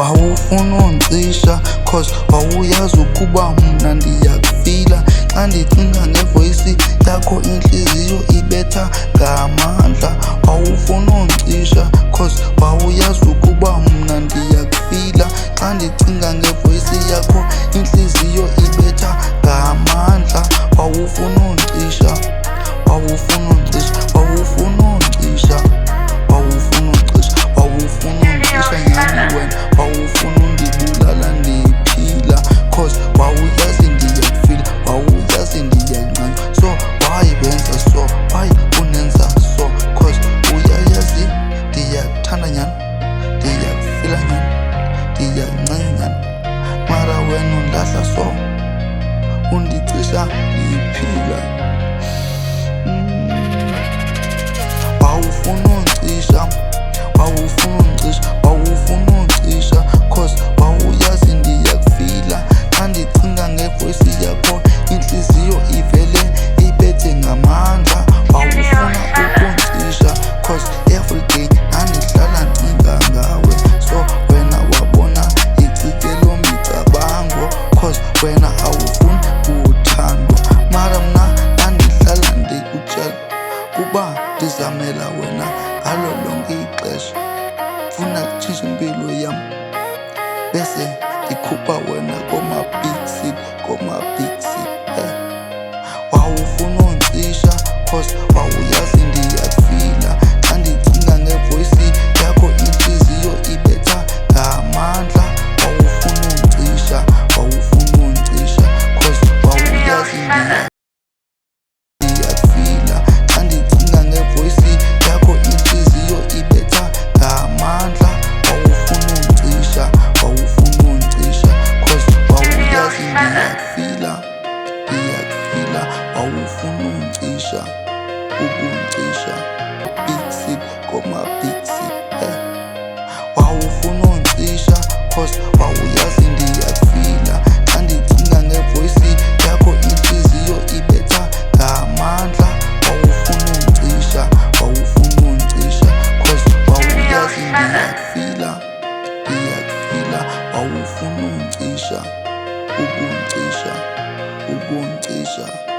wawufuna ungicisha cause wawuyazi ukuba mna ndiyakufila. Xa ndicinga ngevoyisi yakho inhliziyo ibetha ngamandla. Wawufuna ungicisha cause wawuyazi ukuba mna ndiyakufila. Xa ndicinga ngevoyisi yakho inhliziyo ibetha ngamandla. Wawufuna ungicisha, wawufuna ungicisha, wawufuna ungicisha, wawufuna ungicisha, wawufuna ungicisha nyani wena. Wawufuna undibulala ndiphila cause wawuyazi ndiyakufila, wawuyazi ndiyancanywa. So why wenza so, why unenza so cause uyayazi ndiyakuthanda nyani, ndiyakufila nyani, ndiyakuncanywa nyani. Mara wena undlahla so, undicisha ndiphila. Wawufuna ungicisha, wawufuna ungicisha, wawufuna ungicisha cause wawuyazi ndiyakufila. Xa ndicinga ngevoyisi yakho inhliziyo ivele ibethe ngamandla. Wawufuna ukungicisha cause everyday ndandihlala ndicinga ngawe. So wena wabona icikelo micabango cause wena awufuni kuthandwa. Mara mna ndandihlala ndikutshela kuba ndizamela wena ngalo lonke ixesha. Funa kutshintsha impilo yam bese ndikhupha wena koma-big city, koma-big city. Wawufuna ungicisha cause wawuyazi ndiyakufila. Xa ndicinga ngevoyisi yakho inhliziyo ibetha ngamandla. Wawufuna ungicisha, wawufuna ungicisha cause wawuyazi ndiyakufila. Xa ndicinga ngevoyisi yakho inhliziyo ibetha ngamandla. Wawufuna ungicisha, wawufuna ungicisha cause wawuyazi ndiyakufila, ndiyakufila. Wawufuna ungicisha, ukungicisha big city, koma-big city. Wawufuna ungicisha cause wawuyazi ndiyakufila. Xa ndicinga ngevoyisi yakho inhliziyo ibetha ngamandla. Wawufuna ungicisha, wawufuna ungicisha cause wawuyazi ndiyakufila, ndiyakufila. Wawufuna ungicisha, ukungicisha, ukungicisha.